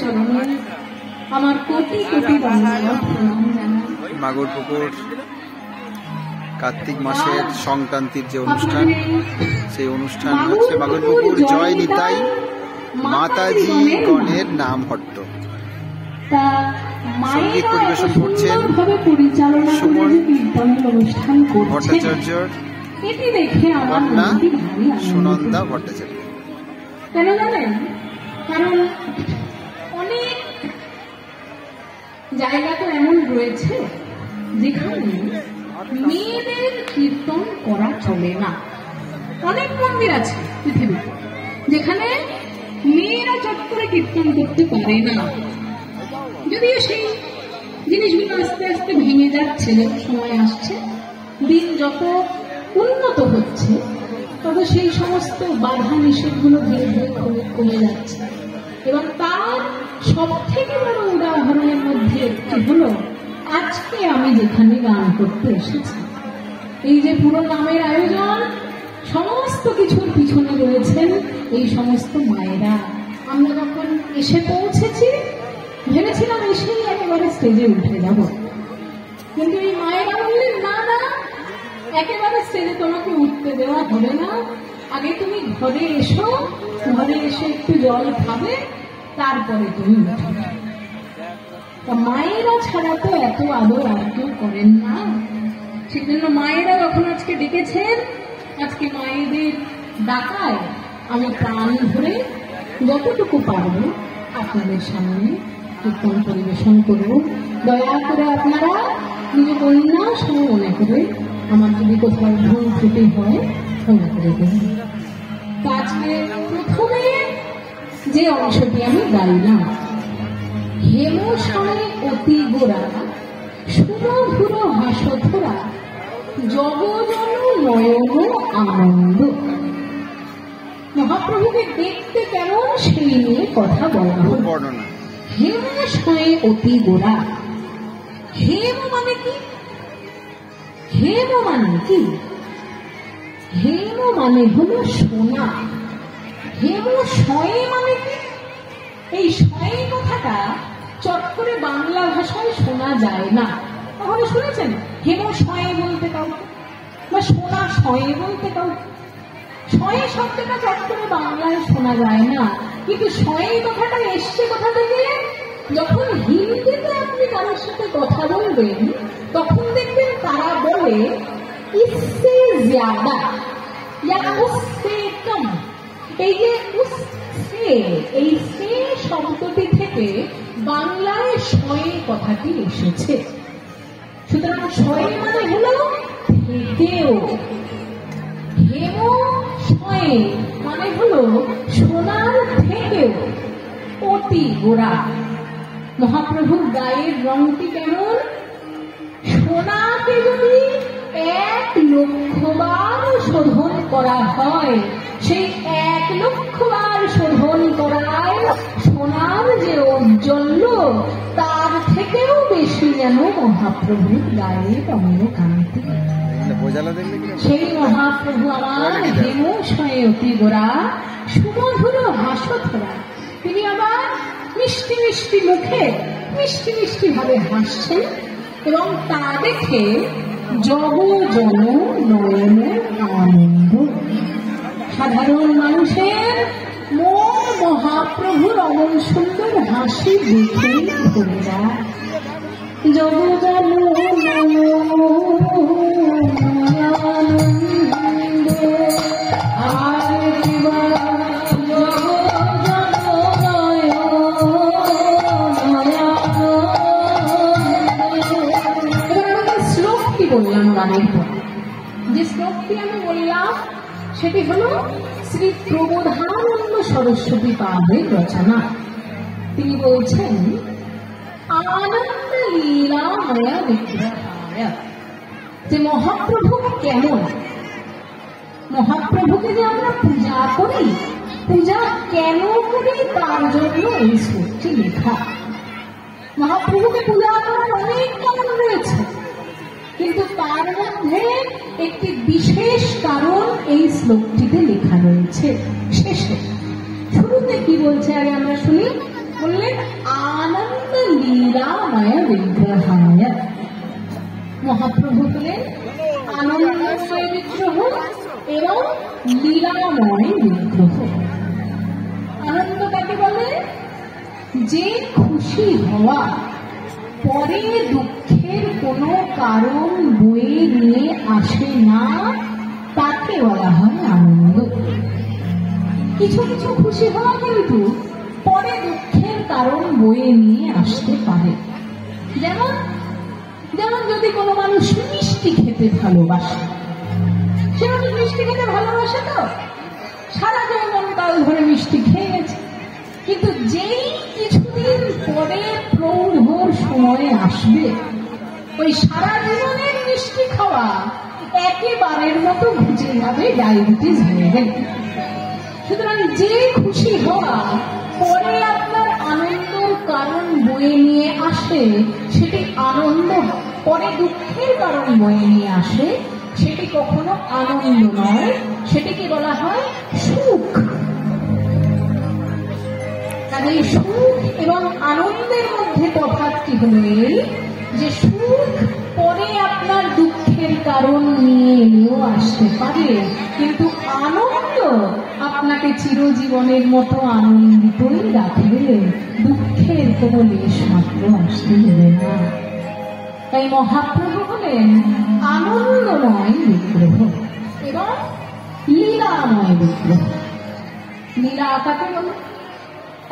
চরণে আমার কোটি কোটি বন্দনা প্রণাম জানাই। মাগুরপুকুর কার্তিক মাসের সংক্রান্তির যে অনুষ্ঠান, সেই অনুষ্ঠান হচ্ছে মাগুরপুকুর জয় নিতাই মাতাজি গণের নাম হট্ট। সঙ্গীত পরিবেশন করছেন সুমন ভট্টাচার্য, সুনন্দা ভট্টাচার্য। কেন জানেন? কারণ অনেক জায়গা তো এমন রয়েছে যেখানে মেয়েদের কীর্তন করা চলে না। অনেক মন্দির আছে পৃথিবীতে যেখানে মেয়েরা চট করে কীর্তন করতে পারে না। যদিও সেই জিনিসগুলো আস্তে আস্তে ভেঙে যাচ্ছে, সময় আসছে, দিন যত উন্নত হচ্ছে তবে সেই সমস্ত বাধা নিষেধগুলো ধীরে ধীরে কমে যাচ্ছে। এবং তার সব থেকে বড় উদাহরণের মধ্যে একটি হলো আজকে আমি যেখানে গান করতে এসেছি। এই যে পুরো নামের আয়োজন, সমস্ত কিছুর পিছনে রয়েছেন এই সমস্ত মায়েরা। আমরা যখন এসে পৌঁছেছি ভেবেছিলাম এসেই একেবারে স্টেজে উঠে যাব, কিন্তু এই মায়েরা বললেন না না, একেবারে স্টেজে তোমাকে উঠতে দেওয়া হবে না, আগে তুমি ঘরে এসো, ঘরে এসে একটু জল খাবে, তারপরে তুমি উঠবে। মায়েরা ছাড়া তো এত আদর আর কেউ করেন না। সেজন্য মায়েরা যখন আজকে ডেকেছেন, আজকে মায়েদের ডাকায় আমি প্রাণ ধরে যতটুকু পারবো আপনাদের সামনে কীর্তন পরিবেশন করব। দয়া করে আপনারা নিজে কন্যা সহ মনে করে, আমার যদি কোথাও ভুল ত্রুটি হয় মনে করে দেবেন। আজকে প্রথমে যে অংশটি আমি গাইলাম, হেমশায় অতি গোরা সুমধুর হাসধরা জগজন নয়ন আনন্দ। মহাপ্রভুকে দেখতে কেমন সেই নিয়ে কথা বলা হল। হেমশায় অতি গোরা, হেম মানে কি? হেম মানে কি? হেম মানে হলো সোনা। হেম শয়ে মানে কি? এই শয়ে কথাটা চট করে বাংলা ভাষায় শোনা যায় না। তাহলে শুনেছেন হেম শয়ে বলতে কাউকে, বা সোনা শয়ে বলতে কাউকে? শয়ে শব্দটা চট করে বাংলায় শোনা যায় না, কিন্তু শয়ে কথাটা এসছে কোথা থেকে? যখন হিন্দিতে আপনি কারোর সাথে কথা বলবেন তখন দেখবেন তারা বলে ইসসে জ্যাদা ইয়া উসসে কম। এই যে উসসে, এই সে শব্দটি থেকে বাংলায় শয়ে কথাটি এসেছে। সুতরাং শয়ে মানে হলো থেকেও, হেম শয়ে মানে হলো সোনার থেকেও অতি গোরা। মহাপ্রভুর গায়ের রংটি কেমন? সোনাকে যদি 1,00,000 বার শোধন করা হয়, সেই 1,00,000 বার শোধন করায় সোনার যে ঔজ্জ্বল্য, তার থেকেও বেশি যেন মহাপ্রভুর গায়ের রঙকান্তি। সেই মহাপ্রভু আমার হেমশয়ে অতি গোরা সুমধুর হাসধরা। তিনি আবার মিষ্টি মিষ্টি মুখে মিষ্টি মিষ্টি ভাবে হাসছেন, এবং তা দেখে জগজন নয়ন আনন্দ। সাধারণ মানুষের মন মহাপ্রভুর অমন সুন্দর হাসি দেখে ভরে যায়। জগজন বললাম গানের পর যে শ্লোকটি আমি বললাম সেটি হল শ্রী প্রবোধানন্দ সরস্বতী পাদের রচনা। তিনি বলছেন আনন্দ লীলাময় বিগ্রহায়, যে মহাপ্রভু কেমন, মহাপ্রভুকে যে আমরা পূজা করি, পূজা কেন করি তার জন্য এই শ্লোকটি লেখা। মহাপ্রভুকে পূজা করার অনেক কারণ রয়েছে, কিন্তু তার মধ্যে একটি বিশেষ কারণ এই শ্লোকটিতে লেখা রয়েছে। শেষে শুরুতে কি বলছে আগে আমরা শুনি। বললেন লীলাময় বিগ্রহায়। মহাপ্রভু হলেন আনন্দময় বিগ্রহ এবং লীলাময় বিগ্রহ। আনন্দ কাকে বলে? যে খুশি হওয়া, পরে দুঃখের কোনো কারণ বয়ে নিয়ে আসে না, তাকে বলা হয় আনন্দ। কিছু কিছু খুশি হওয়া কিন্তু পরে দুঃখের কারণ বয়ে নিয়ে আসতে পারে। যেমন যেমন যদি কোনো মানুষ মিষ্টি খেতে ভালোবাসে, সে মানুষ মিষ্টি খেতে ভালোবাসে তো সারা জীবন কাল ধরে মিষ্টি খেয়েছে, কিন্তু যেই কিছুদিন পরে প্রৌঢ় সময়ে আসবে, ওই সারা জীবনের মিষ্টি খাওয়া একেবারের মতো ঘুচে যাবে, ডায়াবেটিস হয়ে গেল। সুতরাং যে খুশি হওয়া পরে আপনার আনন্দের কারণ বয়ে নিয়ে আসে, সেটি আনন্দ। পরে দুঃখের কারণ বয়ে নিয়ে আসে, সেটি কখনো আনন্দ নয়, সেটিকে বলা হয় সুখ। কাজে সুখ এবং আনন্দের মধ্যে তফাৎ হলো এই যে সুখ পরে আপনার দুঃখের কারণ নিয়ে এলেও আসতে পারে, কিন্তু আনন্দ আপনাকে চিরজীবনের মতো আনন্দিতই রাখবে, দুঃখের কোনো লেশ মাত্র আসতে দেবে না। তাই মহাপ্রভু হলেন আনন্দময় বিগ্রহ এবং লীলাময় বিগ্রহ। লীলা কাকে বলে?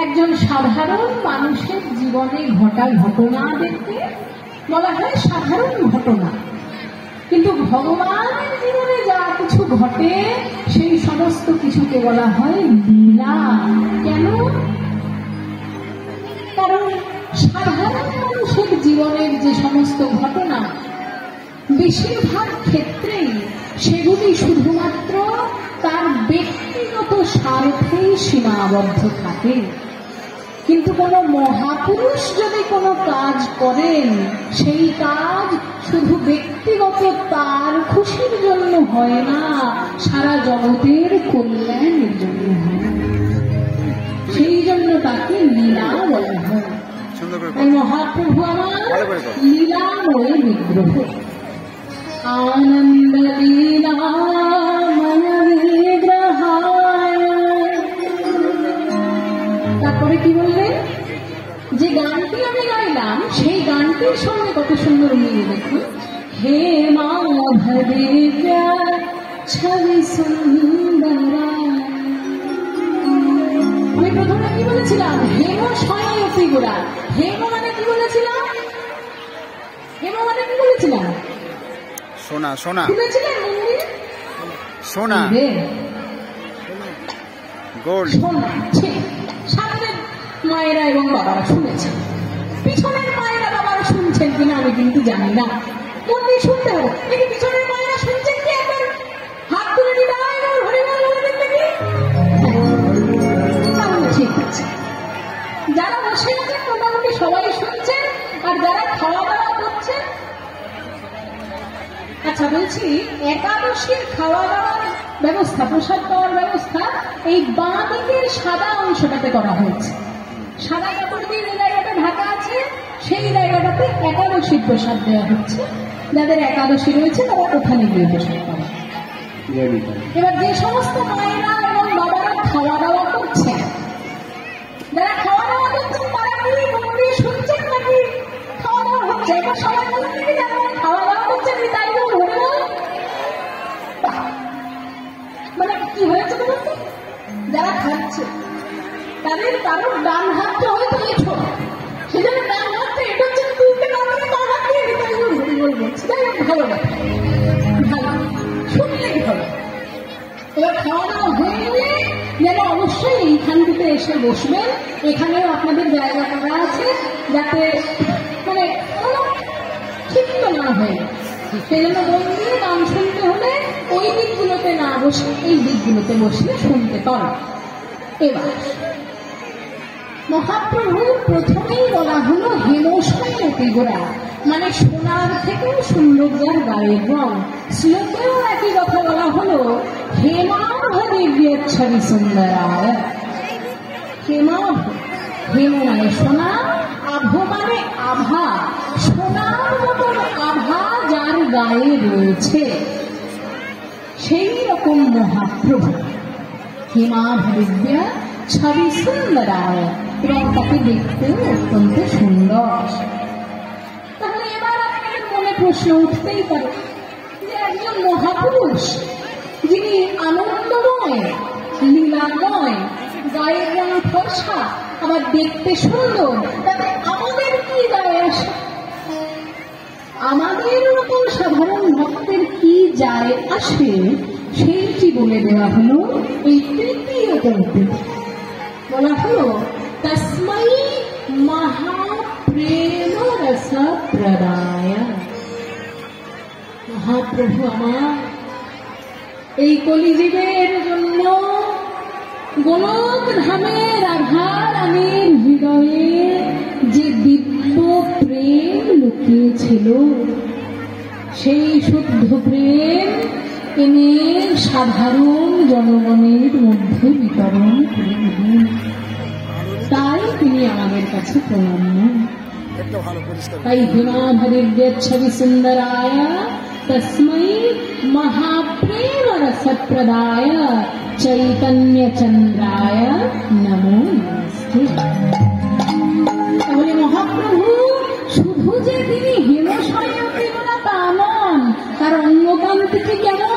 একজন সাধারণ মানুষের জীবনে ঘটা ঘটনাদেরকে বলা হয় সাধারণ ঘটনা, কিন্তু ভগবানের জীবনে যা কিছু ঘটে সেই সমস্ত কিছুকে বলা হয় লীলা। কেন? কারণ সাধারণ মানুষের জীবনের যে সমস্ত ঘটনা, বেশিরভাগ ক্ষেত্রেই সেগুলি শুধুমাত্র তার ব্যক্তিগত স্বার্থেই সীমাবদ্ধ থাকে। কিন্তু কোনো মহাপুরুষ যদি কোনো কাজ করেন, সেই কাজ শুধু ব্যক্তিগত তার খুশির জন্য হয় না, সারা জগতের কল্যাণের জন্য হয়। সেই জন্য তাকে লীলা বলা হয়। তাই মহাপ্রভু আমার লীলাময় বিগ্রহ। আনন্দ লীলাময় বিগ্রহায়। তারপরে কি বললেন? যে গানটি আমি গাইলাম সেই গানটির সঙ্গে কত সুন্দর মিল দেখুন। হে মাধবে ছবি সুন্দরা। আমি প্রথমে কি বলেছিলাম? হেম শয়নতি গোড়া। হেম মানে কি বলেছিলাম? হেম মানে কি বলেছিলাম? সোনা। সোনা শুনেছিলেন? সোনা গোল্ড। সোনা ঠিক। সামনের মায়েরা এবং বাবারা শুনেছেন, পিছনের মায়েরা বাবারা শুনছেন কিনা আমি কিন্তু জানি না। মন দিয়ে শুনতে হবে। দেখি পিছনের মায়েরা শুনছেন কি? একবার হাত তুলে দিতে হয়, হরিবল বলবেন নাকি? তাহলে ঠিক আছে। যারা বসে আছেন মোটামুটি সবাই শুনছেন, আর যারা খাওয়া দাওয়া করছেন। আচ্ছা বলছি, একাদশীর খাওয়া দাওয়ার ব্যবস্থা, প্রসাদ পাওয়ার ব্যবস্থা এই বাঁ দিকের সাদা অংশটাতে করা হয়েছে। সাদা কাপড় দিয়ে যে জায়গাটা ঢাকা আছে সেই জায়গাটাতে একাদশীর প্রসাদ দেওয়া হচ্ছে। যাদের একাদশী রয়েছে তারা ওখানে গিয়ে প্রসাদ পাবে। এবার যে সমস্ত মায়েরা এবং বাবারা খাওয়া দাওয়া করছেন, যারা খাওয়া দাওয়া করছেন তারা কি মন দিয়ে শুনছেন নাকি খাওয়া দাওয়া হচ্ছে? এবার সবাই বলেন নাকি যারা খাওয়া দাওয়া করছেন তাই বলবো। মানে কি হয়েছে বলতে? যারা খাচ্ছে তাদের কারোর ডান হাতটা হয়তো এঠো, সেজন্য ডান হাতটা এটো হচ্ছে, তুলতে না পারে তার হাত দিয়ে দিতে হরিবল বলছে। যাই হোক, ভালো লাগে, ভালো শুনলেই ভালো। এবার খাওয়া দাওয়া হয়ে গেলে যেন অবশ্যই এইখানটিতে এসে বসবেন। এখানেও আপনাদের জায়গা করা আছে যাতে মানে কোনো ক্ষিপ্ত না হয়। সেই জন্য মন দিয়ে গান শুনতে হলে ওই দিকগুলোতে না বসে এই দিকগুলোতে বসলে শুনতে পারে। এবার মহাপ্রভু প্রথমেই বলা হলো হেমশয়নতি গোরা, মানে সোনার থেকেও সুন্দর যার গায়ের রং। শ্লোকেও একই কথা বলা হলো হেমাভি সুন্দরায়। হেমাভ, হেম মানে সোনা, আভ মানে আভা, সোনার মতন আভা যার গায়ে রয়েছে, সেই রকম মহাপ্রভু হেমাভাবিদ্যা ছবি সুন্দরায়, এবং তাকে দেখতে অত্যন্ত সুন্দর। তাহলে এবার আপনার মনে প্রশ্ন উঠতেই পারে যে একজন মহাপুরুষ যিনি আনন্দময়, লীলাময়, গায়ের রং ফর্সা, আবার দেখতে সুন্দর, তাতে আমাদের কি যায় আসে? আমাদের মতন সাধারণ ভক্তের কি যায় আসে সেইটি বলে দেওয়া হলো এই তৃতীয় পংক্তি। বলা হলো তস্मै মহাপ্রেম রস প্রদায়। মহাপ্রভু আমার এই কলিযুগের জন্য গোলক ধামের রাধারানীর হৃদয়ে যে দিব্য প্রেম লুকিয়েছিল, সেই শুদ্ধ প্রেম এনে সাধারণ জনগণের মধ্যে বিতরণ করে দিলেন। তাই তিনি আমাদের কাছে প্রণম্য। তাই হেমাভাবিদ্যা সুন্দরায় তস্मै মহাপ্রেম রসপ্রদায় চৈতন্য চন্দ্রায় নমো নমস্তে। তাহলে মহাপ্রভু শুধু যে তিনি হেমশয়নদেবতা তা নন, তার অঙ্গকান্তি কেমন